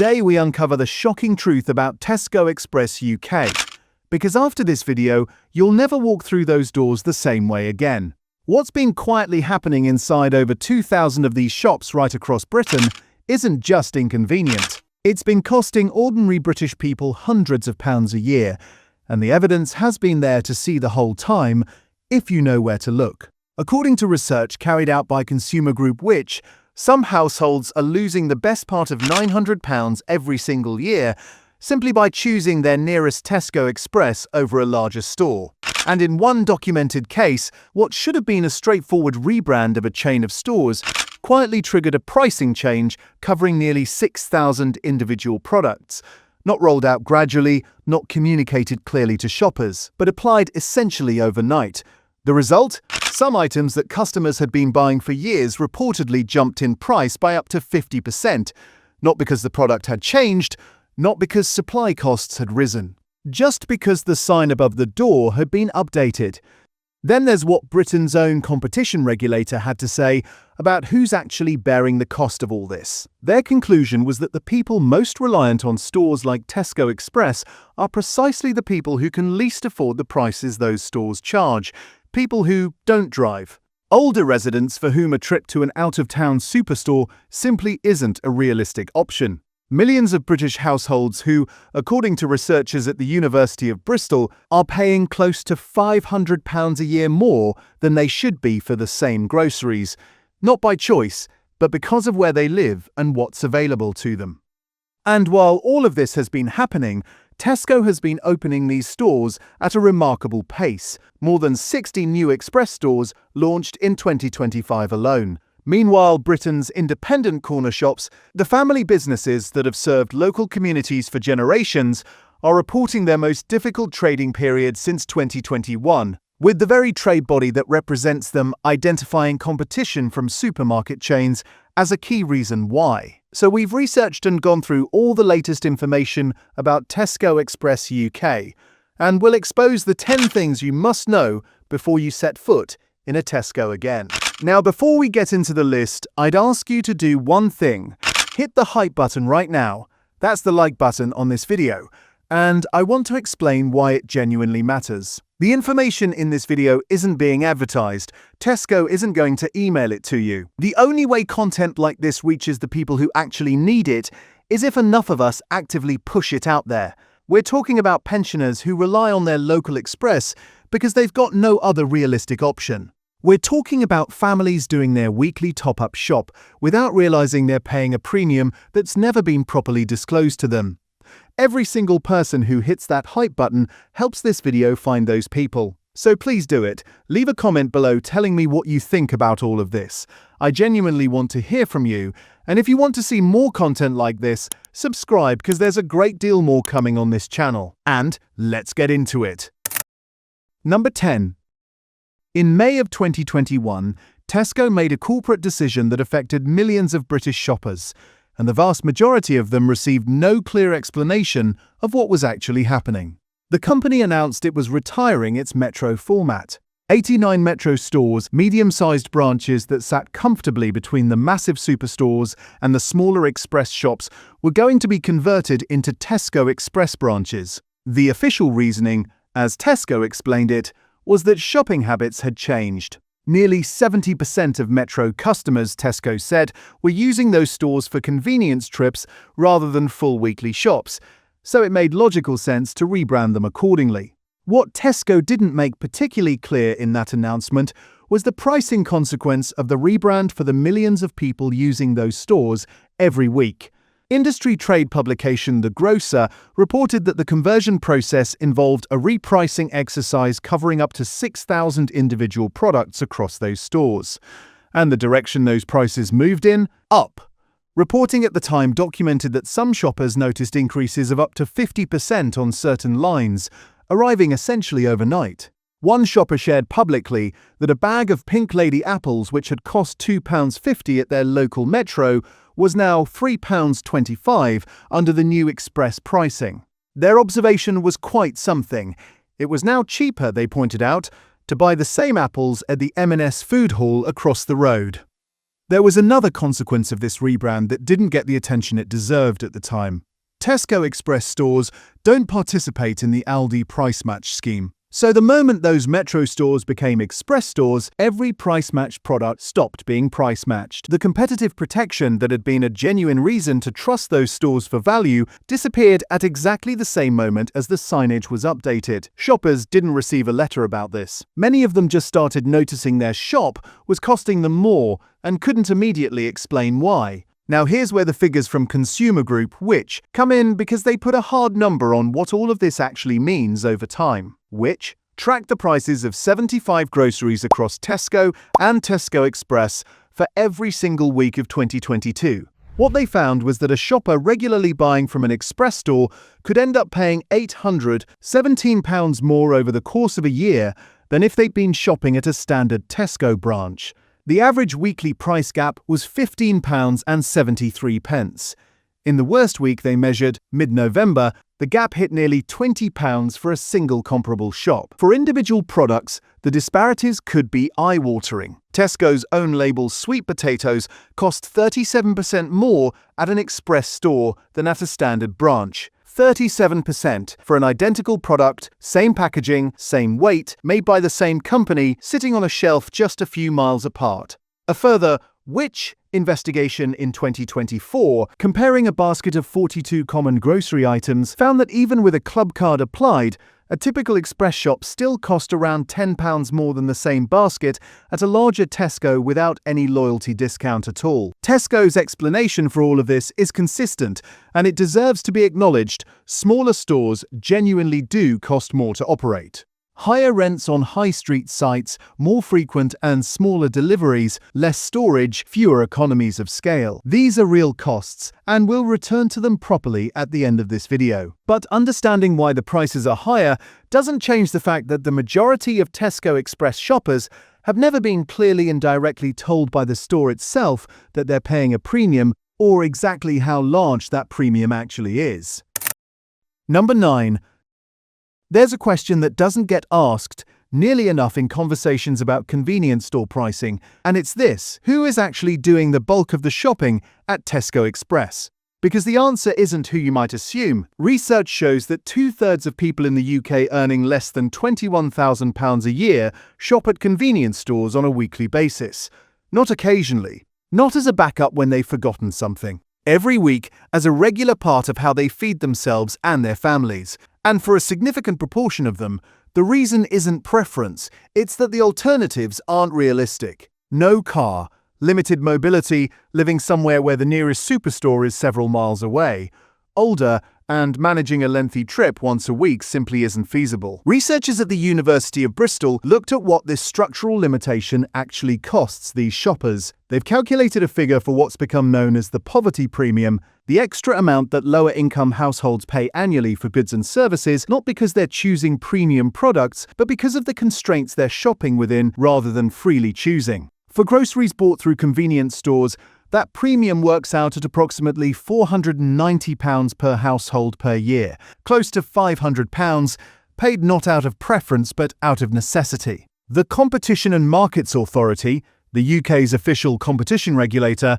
Today we uncover the shocking truth about Tesco Express UK. Because after this video, you'll never walk through those doors the same way again. What's been quietly happening inside over 2,000 of these shops right across Britain isn't just inconvenient. It's been costing ordinary British people hundreds of pounds a year, and the evidence has been there to see the whole time, if you know where to look. According to research carried out by consumer group Whoosh, some households are losing the best part of £900 every single year simply by choosing their nearest Tesco Express over a larger store. And in one documented case, what should have been a straightforward rebrand of a chain of stores quietly triggered a pricing change covering nearly 6,000 individual products, not rolled out gradually, not communicated clearly to shoppers, but applied essentially overnight. The result? Some items that customers had been buying for years reportedly jumped in price by up to 50%, not because the product had changed, not because supply costs had risen, just because the sign above the door had been updated. Then there's what Britain's own competition regulator had to say about who's actually bearing the cost of all this. Their conclusion was that the people most reliant on stores like Tesco Express are precisely the people who can least afford the prices those stores charge. People who don't drive. Older residents for whom a trip to an out-of-town superstore simply isn't a realistic option. Millions of British households who, according to researchers at the University of Bristol, are paying close to £500 a year more than they should be for the same groceries, not by choice, but because of where they live and what's available to them. And while all of this has been happening, Tesco has been opening these stores at a remarkable pace. More than 60 new Express stores launched in 2025 alone. Meanwhile, Britain's independent corner shops, the family businesses that have served local communities for generations, are reporting their most difficult trading period since 2021, with the very trade body that represents them identifying competition from supermarket chains as a key reason why. So we've researched and gone through all the latest information about Tesco Express UK, and we'll expose the 10 things you must know before you set foot in a Tesco again. Now, before we get into the list, I'd ask you to do one thing. Hit the hype button right now. That's the like button on this video. And I want to explain why it genuinely matters. The information in this video isn't being advertised. Tesco isn't going to email it to you. The only way content like this reaches the people who actually need it is if enough of us actively push it out there. We're talking about pensioners who rely on their local express because they've got no other realistic option. We're talking about families doing their weekly top-up shop without realizing they're paying a premium that's never been properly disclosed to them. Every single person who hits that hype button helps this video find those people. So please do it. Leave a comment below telling me what you think about all of this. I genuinely want to hear from you. And if you want to see more content like this, subscribe because there's a great deal more coming on this channel. And let's get into it. Number 10. In May of 2021, Tesco made a corporate decision that affected millions of British shoppers, and the vast majority of them received no clear explanation of what was actually happening. The company announced it was retiring its Metro format. 89 Metro stores, medium-sized branches that sat comfortably between the massive superstores and the smaller Express shops, were going to be converted into Tesco Express branches. The official reasoning, as Tesco explained it, was that shopping habits had changed. Nearly 70% of Metro customers, Tesco said, were using those stores for convenience trips rather than full weekly shops, so it made logical sense to rebrand them accordingly. What Tesco didn't make particularly clear in that announcement was the pricing consequence of the rebrand for the millions of people using those stores every week. Industry trade publication The Grocer reported that the conversion process involved a repricing exercise covering up to 6,000 individual products across those stores. And the direction those prices moved in? Up. Reporting at the time documented that some shoppers noticed increases of up to 50% on certain lines, arriving essentially overnight. One shopper shared publicly that a bag of Pink Lady apples which had cost £2.50 at their local Metro was now £3.25 under the new Express pricing. Their observation was quite something. It was now cheaper, they pointed out, to buy the same apples at the M&S food hall across the road. There was another consequence of this rebrand that didn't get the attention it deserved at the time. Tesco Express stores don't participate in the Aldi price match scheme. So the moment those Metro stores became Express stores, every price match product stopped being price matched. The competitive protection that had been a genuine reason to trust those stores for value disappeared at exactly the same moment as the signage was updated. Shoppers didn't receive a letter about this. Many of them just started noticing their shop was costing them more and couldn't immediately explain why. Now here's where the figures from consumer group Whoosh come in, because they put a hard number on what all of this actually means over time. Whoosh tracked the prices of 75 groceries across Tesco and Tesco Express for every single week of 2022. What they found was that a shopper regularly buying from an Express store could end up paying £817 more over the course of a year than if they'd been shopping at a standard Tesco branch. The average weekly price gap was £15.73. In the worst week they measured, mid-November, the gap hit nearly £20 for a single comparable shop. For individual products, the disparities could be eye-watering. Tesco's own label sweet potatoes cost 37% more at an Express store than at a standard branch. 37% for an identical product, same packaging, same weight, made by the same company, sitting on a shelf just a few miles apart. A further Whoosh investigation in 2024, comparing a basket of 42 common grocery items, found that even with a club card applied, a typical Express shop still cost around £10 more than the same basket at a larger Tesco without any loyalty discount at all. Tesco's explanation for all of this is consistent, and it deserves to be acknowledged. Smaller stores genuinely do cost more to operate. Higher rents on high street sites, more frequent and smaller deliveries, less storage, fewer economies of scale. These are real costs, and we'll return to them properly at the end of this video. But understanding why the prices are higher doesn't change the fact that the majority of Tesco Express shoppers have never been clearly and directly told by the store itself that they're paying a premium, or exactly how large that premium actually is. Number 9. There's a question that doesn't get asked nearly enough in conversations about convenience store pricing, and it's this: who is actually doing the bulk of the shopping at Tesco Express? Because the answer isn't who you might assume. Research shows that 2/3 of people in the UK earning less than £21,000 a year shop at convenience stores on a weekly basis. Not occasionally. Not as a backup when they've forgotten something. Every week, as a regular part of how they feed themselves and their families. And for a significant proportion of them, the reason isn't preference, it's that the alternatives aren't realistic. No car, limited mobility, living somewhere where the nearest superstore is several miles away, older, and managing a lengthy trip once a week simply isn't feasible. Researchers at the University of Bristol looked at what this structural limitation actually costs these shoppers. They've calculated a figure for what's become known as the poverty premium, the extra amount that lower-income households pay annually for goods and services, not because they're choosing premium products, but because of the constraints they're shopping within rather than freely choosing. For groceries bought through convenience stores, that premium works out at approximately £490 per household per year, close to £500, paid not out of preference but out of necessity. The Competition and Markets Authority, the UK's official competition regulator,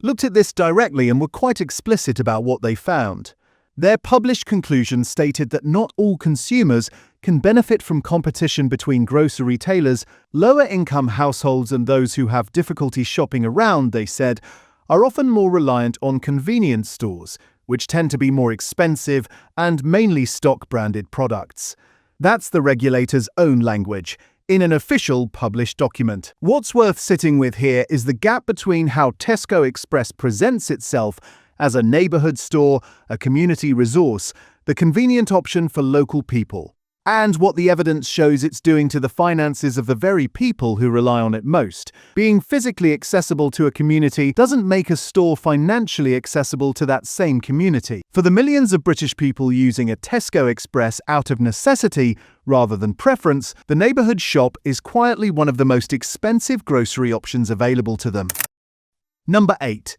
looked at this directly and were quite explicit about what they found. Their published conclusions stated that not all consumers can benefit from competition between grocery retailers. Lower-income households and those who have difficulty shopping around, they said, are often more reliant on convenience stores, which tend to be more expensive and mainly stock branded products. That's the regulator's own language, in an official published document. What's worth sitting with here is the gap between how Tesco Express presents itself as a neighborhood store, a community resource, the convenient option for local people, and what the evidence shows it's doing to the finances of the very people who rely on it most. Being physically accessible to a community doesn't make a store financially accessible to that same community. For the millions of British people using a Tesco Express out of necessity rather than preference, the neighborhood shop is quietly one of the most expensive grocery options available to them. Number 8.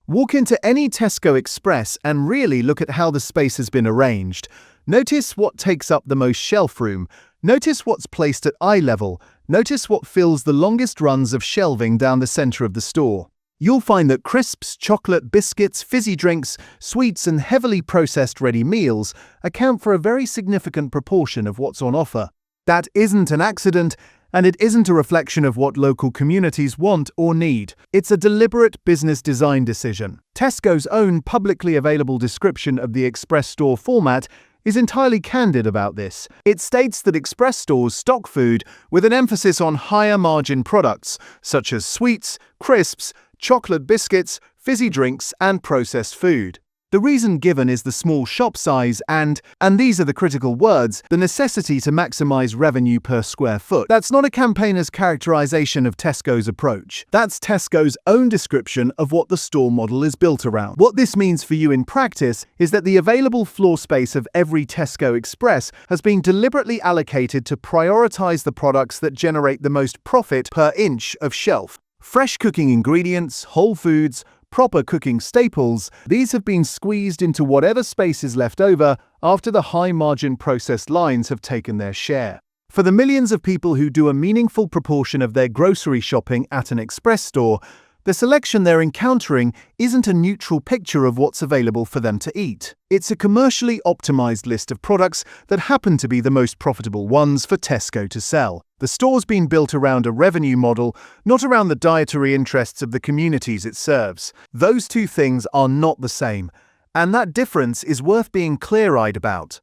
Walk into any Tesco Express and really look at how the space has been arranged. Notice what takes up the most shelf room. Notice what's placed at eye level. Notice what fills the longest runs of shelving down the center of the store. You'll find that crisps, chocolate, biscuits, fizzy drinks, sweets, and heavily processed ready meals account for a very significant proportion of what's on offer. That isn't an accident, and it isn't a reflection of what local communities want or need. It's a deliberate business design decision. Tesco's own publicly available description of the Express store format is entirely candid about this. It states that Express stores stock food with an emphasis on higher margin products, such as sweets, crisps, chocolate biscuits, fizzy drinks, and processed food. The reason given is the small shop size and these are the critical words, the necessity to maximize revenue per square foot. That's not a campaigner's characterization of Tesco's approach. That's Tesco's own description of what the store model is built around. What this means for you in practice is that the available floor space of every Tesco Express has been deliberately allocated to prioritize the products that generate the most profit per inch of shelf. Fresh cooking ingredients, whole foods, proper cooking staples, these have been squeezed into whatever space is left over after the high-margin processed lines have taken their share. For the millions of people who do a meaningful proportion of their grocery shopping at an Express store, the selection they're encountering isn't a neutral picture of what's available for them to eat. It's a commercially optimized list of products that happen to be the most profitable ones for Tesco to sell. The store's been built around a revenue model, not around the dietary interests of the communities it serves. Those two things are not the same, and that difference is worth being clear-eyed about.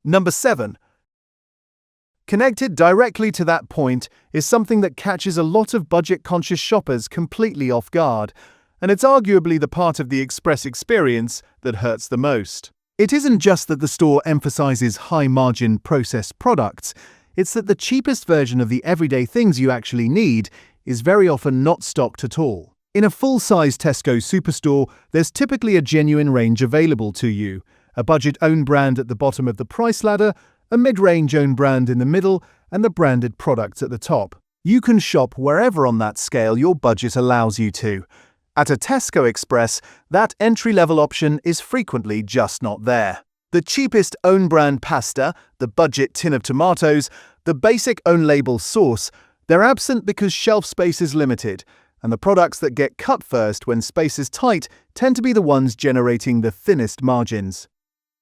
Number 7. Connected directly to that point is something that catches a lot of budget-conscious shoppers completely off guard, and it's arguably the part of the Express experience that hurts the most. It isn't just that the store emphasizes high-margin processed products, it's that the cheapest version of the everyday things you actually need is very often not stocked at all. In a full-size Tesco superstore, there's typically a genuine range available to you, a budget-owned brand at the bottom of the price ladder, a mid-range own brand in the middle, and the branded products at the top. You can shop wherever on that scale your budget allows you to. At a Tesco Express, that entry-level option is frequently just not there. The cheapest own-brand pasta, the budget tin of tomatoes, the basic own-label sauce, they're absent because shelf space is limited, and the products that get cut first when space is tight tend to be the ones generating the thinnest margins.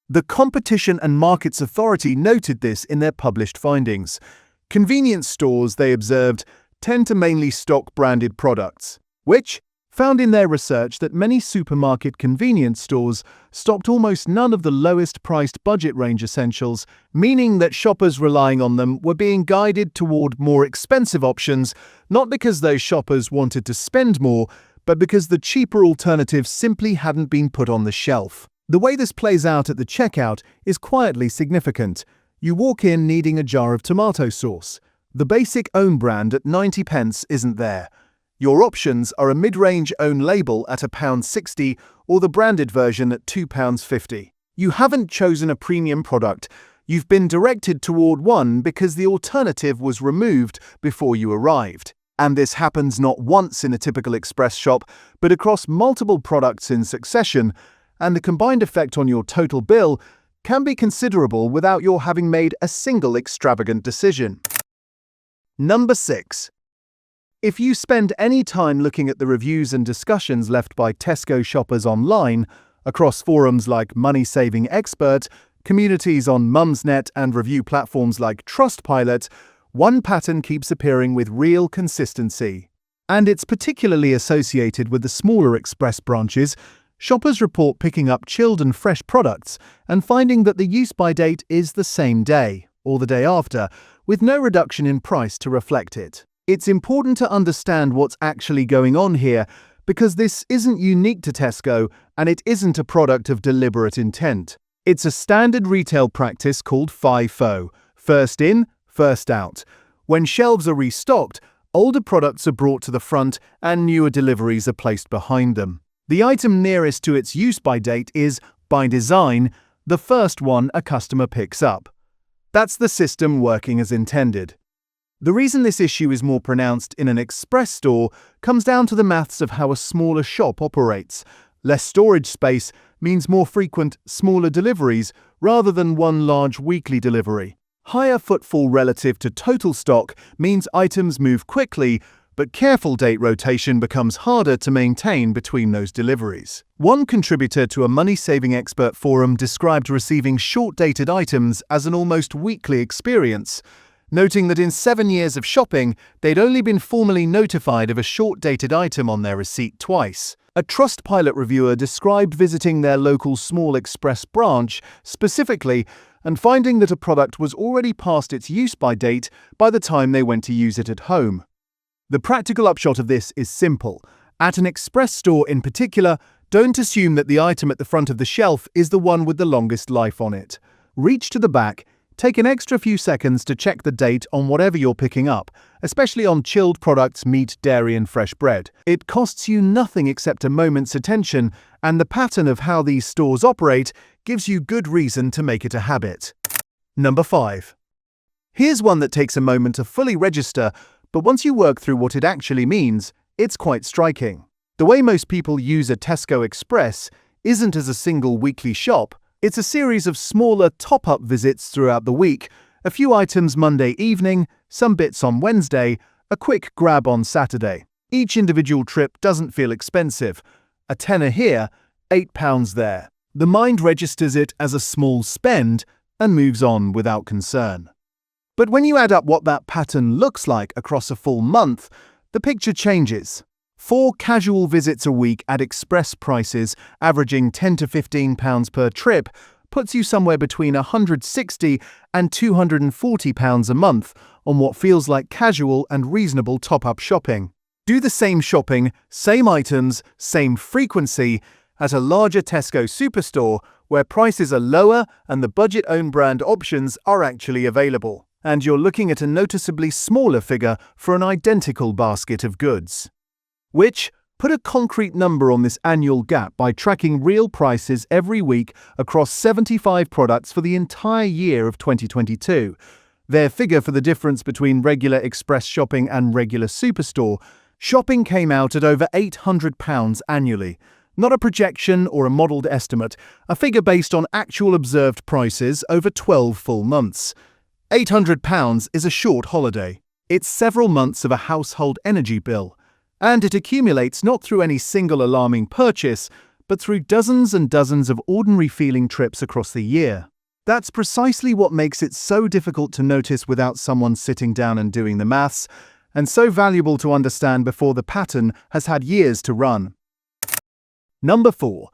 The Competition and Markets Authority noted this in their published findings. Convenience stores, they observed, tend to mainly stock branded products, which found in their research that many supermarket convenience stores stocked almost none of the lowest-priced budget range essentials, meaning that shoppers relying on them were being guided toward more expensive options, not because those shoppers wanted to spend more, but because the cheaper alternatives simply hadn't been put on the shelf. The way this plays out at the checkout is quietly significant. You walk in needing a jar of tomato sauce. The basic own brand at 90p isn't there. Your options are a mid-range own label at £1.60 or the branded version at £2.50. You haven't chosen a premium product. You've been directed toward one because the alternative was removed before you arrived. And this happens not once in a typical Express shop, but across multiple products in succession, and the combined effect on your total bill can be considerable without your having made a single extravagant decision. Number 6. If you spend any time looking at the reviews and discussions left by Tesco shoppers online, across forums like Money Saving Expert, communities on Mumsnet, and review platforms like Trustpilot, one pattern keeps appearing with real consistency. And it's particularly associated with the smaller Express branches. Shoppers report picking up chilled and fresh products and finding that the use-by date is the same day, or the day after, with no reduction in price to reflect it. It's important to understand what's actually going on here, because this isn't unique to Tesco, and it isn't a product of deliberate intent. It's a standard retail practice called FIFO, first in, first out. When shelves are restocked, older products are brought to the front and newer deliveries are placed behind them. The item nearest to its use-by date is, by design, the first one a customer picks up. That's the system working as intended. The reason this issue is more pronounced in an Express store comes down to the maths of how a smaller shop operates. Less storage space means more frequent, smaller deliveries rather than one large weekly delivery. Higher footfall relative to total stock means items move quickly, but careful date rotation becomes harder to maintain between those deliveries. One contributor to a money-saving expert forum described receiving short-dated items as an almost weekly experience, noting that in 7 years of shopping, they'd only been formally notified of a short-dated item on their receipt twice. A Trustpilot reviewer described visiting their local small express branch specifically and finding that a product was already past its use-by date by the time they went to use it at home. The practical upshot of this is simple. At an express store in particular, don't assume that the item at the front of the shelf is the one with the longest life on it. Reach to the back, take an extra few seconds to check the date on whatever you're picking up, especially on chilled products, meat, dairy, and fresh bread. It costs you nothing except a moment's attention, and the pattern of how these stores operate gives you good reason to make it a habit. Number 5. Here's one that takes a moment to fully register, but once you work through what it actually means, it's quite striking. The way most people use a Tesco Express isn't as a single weekly shop. It's a series of smaller top-up visits throughout the week, a few items Monday evening, some bits on Wednesday, a quick grab on Saturday. Each individual trip doesn't feel expensive. A tenner here, £8 there. The mind registers it as a small spend and moves on without concern. But when you add up what that pattern looks like across a full month, the picture changes. 4 casual visits a week at express prices, averaging £10 to £15 per trip, puts you somewhere between £160 and £240 a month on what feels like casual and reasonable top-up shopping. Do the same shopping, same items, same frequency at a larger Tesco superstore where prices are lower and the budget own brand options are actually available, and you're looking at a noticeably smaller figure for an identical basket of goods. Which, put a concrete number on this annual gap by tracking real prices every week across 75 products for the entire year of 2022. Their figure for the difference between regular express shopping and regular superstore shopping came out at over £800 annually. Not a projection or a modelled estimate, a figure based on actual observed prices over 12 full months. £800 is a short holiday. It's several months of a household energy bill. And it accumulates not through any single alarming purchase, but through dozens and dozens of ordinary-feeling trips across the year. That's precisely what makes it so difficult to notice without someone sitting down and doing the maths, and so valuable to understand before the pattern has had years to run. Number 4.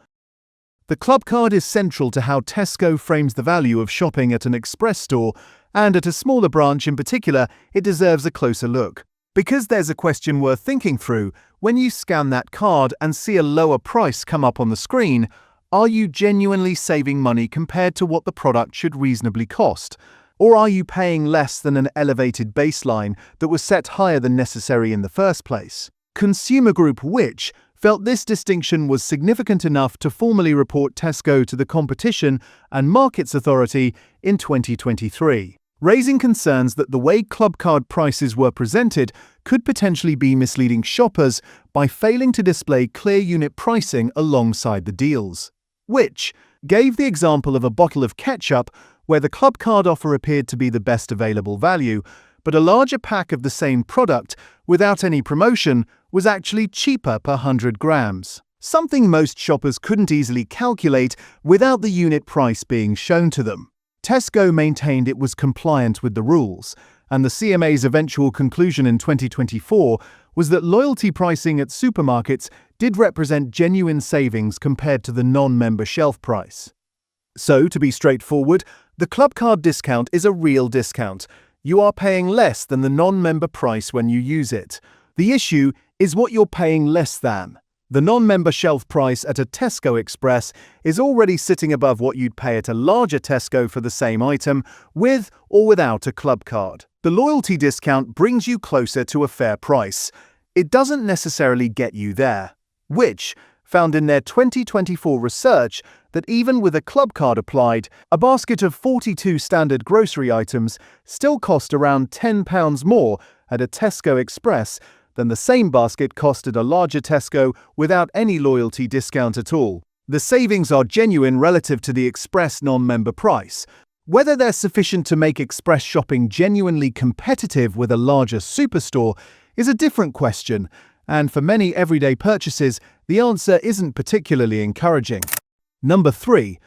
The club card is central to how Tesco frames the value of shopping at an express store, and at a smaller branch in particular, it deserves a closer look. Because there's a question worth thinking through. When you scan that card and see a lower price come up on the screen, are you genuinely saving money compared to what the product should reasonably cost? Or are you paying less than an elevated baseline that was set higher than necessary in the first place? Consumer group Whoosh felt this distinction was significant enough to formally report Tesco to the Competition and Markets Authority in 2023. Raising concerns that the way club card prices were presented could potentially be misleading shoppers by failing to display clear unit pricing alongside the deals. Whoosh gave the example of a bottle of ketchup where the club card offer appeared to be the best available value, but a larger pack of the same product, without any promotion, was actually cheaper per 100 grams. Something most shoppers couldn't easily calculate without the unit price being shown to them. Tesco maintained it was compliant with the rules, and the CMA's eventual conclusion in 2024 was that loyalty pricing at supermarkets did represent genuine savings compared to the non-member shelf price. So, to be straightforward, the club card discount is a real discount. You are paying less than the non-member price when you use it. The issue is what you're paying less than. The non-member shelf price at a Tesco Express is already sitting above what you'd pay at a larger Tesco for the same item, with or without a club card. The loyalty discount brings you closer to a fair price. It doesn't necessarily get you there. Whoosh found in their 2024 research that even with a club card applied, a basket of 42 standard grocery items still cost around £10 more at a Tesco Express than the same basket cost at a larger Tesco without any loyalty discount at all. The savings are genuine relative to the Express non-member price. Whether they're sufficient to make express shopping genuinely competitive with a larger superstore is a different question, and for many everyday purchases, the answer isn't particularly encouraging. Number 3.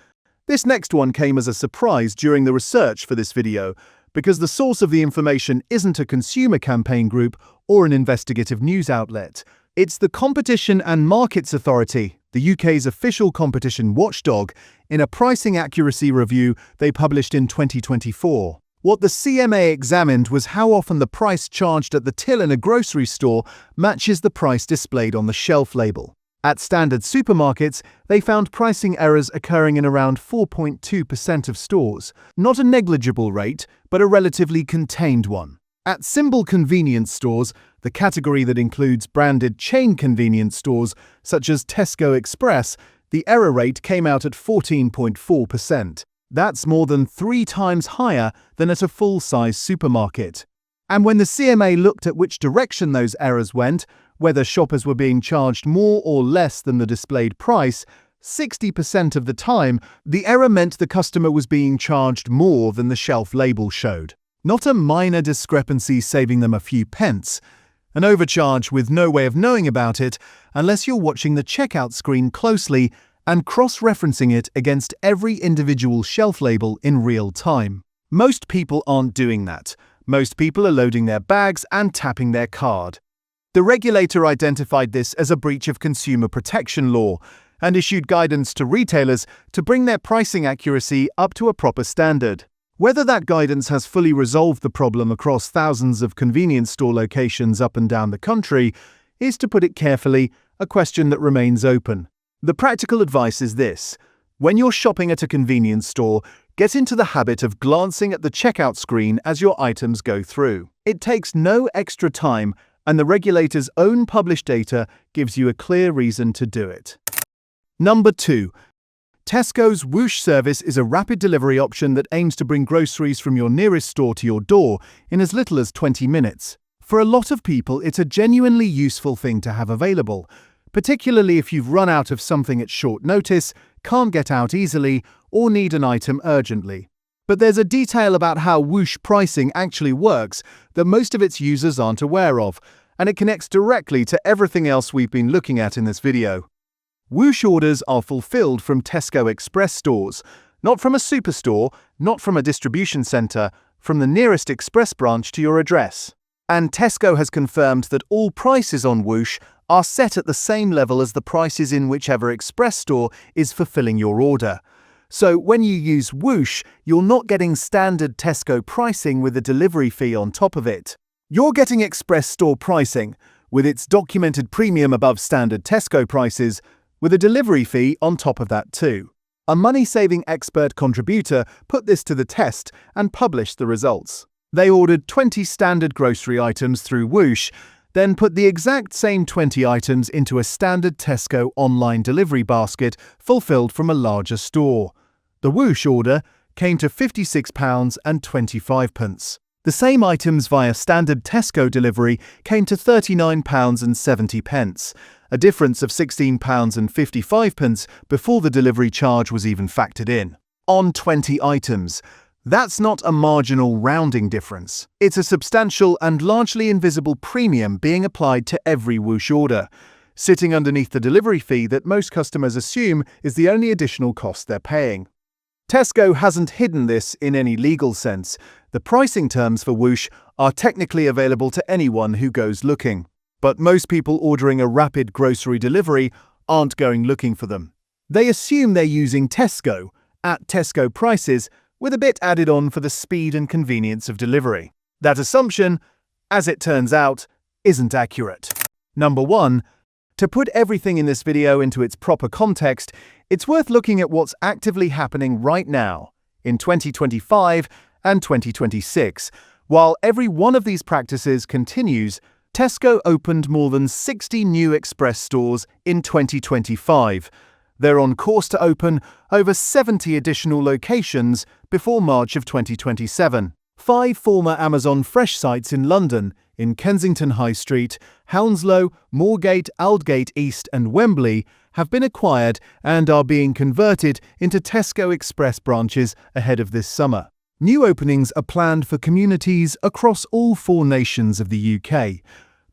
This next one came as a surprise during the research for this video, because the source of the information isn't a consumer campaign group or an investigative news outlet. It's the Competition and Markets Authority, the UK's official competition watchdog, in a pricing accuracy review they published in 2024. What the CMA examined was how often the price charged at the till in a grocery store matches the price displayed on the shelf label. At standard supermarkets, they found pricing errors occurring in around 4.2% of stores. Not a negligible rate, but a relatively contained one. At symbol convenience stores, the category that includes branded chain convenience stores such as Tesco Express, the error rate came out at 14.4%. That's more than 3 times higher than at a full-size supermarket. And when the CMA looked at which direction those errors went, whether shoppers were being charged more or less than the displayed price, 60% of the time, the error meant the customer was being charged more than the shelf label showed. Not a minor discrepancy saving them a few pence. An overcharge with no way of knowing about it unless you're watching the checkout screen closely and cross-referencing it against every individual shelf label in real time. Most people aren't doing that. Most people are loading their bags and tapping their card. The regulator identified this as a breach of consumer protection law and issued guidance to retailers to bring their pricing accuracy up to a proper standard. Whether that guidance has fully resolved the problem across thousands of convenience store locations up and down the country is, to put it carefully, a question that remains open. The practical advice is this: when you're shopping at a convenience store, get into the habit of glancing at the checkout screen as your items go through. It takes no extra time, and the regulator's own published data gives you a clear reason to do it. Number 2. Tesco's Whoosh service is a rapid delivery option that aims to bring groceries from your nearest store to your door in as little as 20 minutes. For a lot of people, it's a genuinely useful thing to have available, particularly if you've run out of something at short notice, can't get out easily, or need an item urgently. But there's a detail about how Whoosh pricing actually works that most of its users aren't aware of, and it connects directly to everything else we've been looking at in this video. Whoosh orders are fulfilled from Tesco Express stores, not from a superstore, not from a distribution centre, from the nearest Express branch to your address. And Tesco has confirmed that all prices on Whoosh are set at the same level as the prices in whichever Express store is fulfilling your order. So when you use Whoosh, you're not getting standard Tesco pricing with a delivery fee on top of it. You're getting Express store pricing, with its documented premium above standard Tesco prices, with a delivery fee on top of that too. A money-saving expert contributor put this to the test and published the results. They ordered 20 standard grocery items through Whoosh, then put the exact same 20 items into a standard Tesco online delivery basket fulfilled from a larger store. The Whoosh order came to £56.25. The same items via standard Tesco delivery came to £39.70, a difference of £16.55 before the delivery charge was even factored in. On 20 items. That's not a marginal rounding difference. It's a substantial and largely invisible premium being applied to every Whoosh order, sitting underneath the delivery fee that most customers assume is the only additional cost they're paying. Tesco hasn't hidden this in any legal sense. The pricing terms for Whoosh are technically available to anyone who goes looking. But most people ordering a rapid grocery delivery aren't going looking for them. They assume they're using Tesco, at Tesco prices, with a bit added on for the speed and convenience of delivery. That assumption, as it turns out, isn't accurate. Number 1. To put everything in this video into its proper context, it's worth looking at what's actively happening right now, in 2025 and 2026. While every one of these practices continues, Tesco opened more than 60 new Express stores in 2025. They're on course to open over 70 additional locations before March of 2027. 5 former Amazon Fresh sites in London, in Kensington High Street, Hounslow, Moorgate, Aldgate East and Wembley, have been acquired and are being converted into Tesco Express branches ahead of this summer. New openings are planned for communities across all 4 nations of the UK.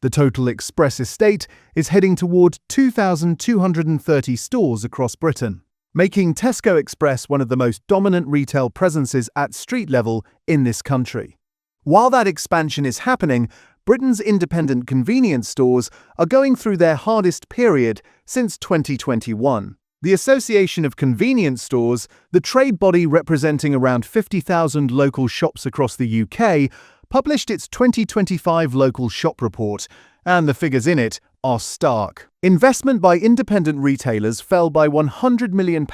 The total Express estate is heading toward 2,230 stores across Britain, making Tesco Express one of the most dominant retail presences at street level in this country. While that expansion is happening, Britain's independent convenience stores are going through their hardest period since 2021. The Association of Convenience Stores, the trade body representing around 50,000 local shops across the UK, published its 2025 local shop report, and the figures in it are stark. Investment by independent retailers fell by £100 million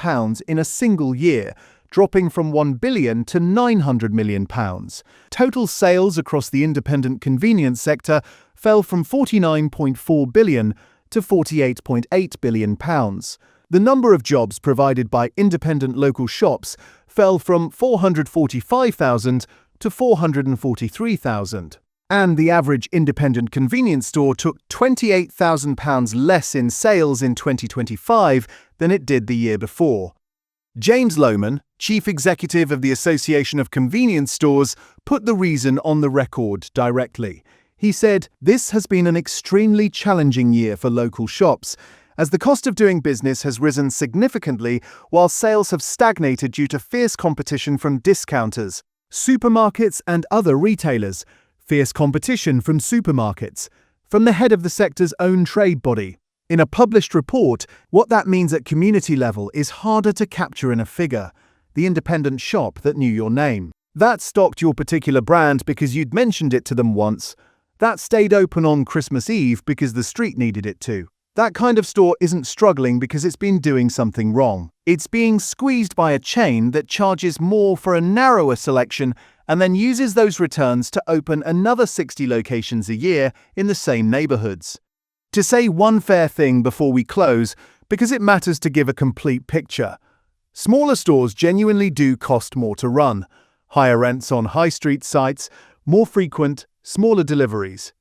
in a single year, dropping from £1 billion to £900 million. Total sales across the independent convenience sector fell from £49.4 billion to £48.8 billion. The number of jobs provided by independent local shops fell from 445,000 to 443,000. And the average independent convenience store took £28,000 less in sales in 2025 than it did the year before. James Lohman, chief executive of the Association of Convenience Stores, put the reason on the record directly. He said, "This has been an extremely challenging year for local shops, as the cost of doing business has risen significantly while sales have stagnated due to fierce competition from discounters, supermarkets and other retailers, fierce competition from supermarkets, from the head of the sector's own trade body. In a published report, what that means at community level is harder to capture in a figure, the independent shop that knew your name. That stocked your particular brand because you'd mentioned it to them once. That stayed open on Christmas Eve because the street needed it to. That kind of store isn't struggling because it's been doing something wrong. It's being squeezed by a chain that charges more for a narrower selection and then uses those returns to open another 60 locations a year in the same neighborhoods." To say one fair thing before we close, because it matters to give a complete picture. Smaller stores genuinely do cost more to run. Higher rents on high street sites, more frequent, smaller deliveries,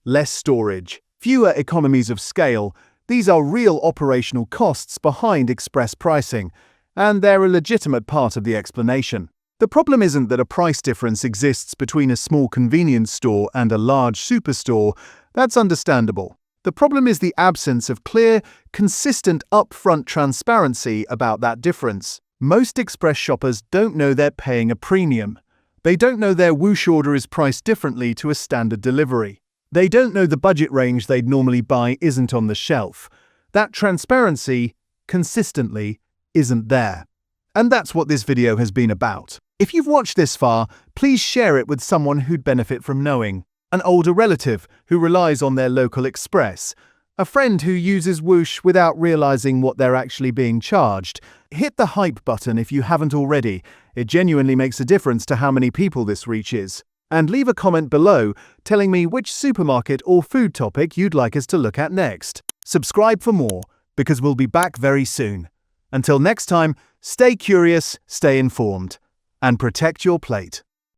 less storage, fewer economies of scale. These are real operational costs behind express pricing, and they're a legitimate part of the explanation. The problem isn't that a price difference exists between a small convenience store and a large superstore. That's understandable. The problem is the absence of clear, consistent upfront transparency about that difference. Most express shoppers don't know they're paying a premium. They don't know their Whoosh order is priced differently to a standard delivery. They don't know the budget range they'd normally buy isn't on the shelf. That transparency, consistently, isn't there. And that's what this video has been about. If you've watched this far, please share it with someone who'd benefit from knowing. An older relative who relies on their local express. A friend who uses Whoosh without realizing what they're actually being charged. Hit the hype button if you haven't already. It genuinely makes a difference to how many people this reaches. And leave a comment below telling me which supermarket or food topic you'd like us to look at next. Subscribe for more, because we'll be back very soon. Until next time, stay curious, stay informed, and protect your plate.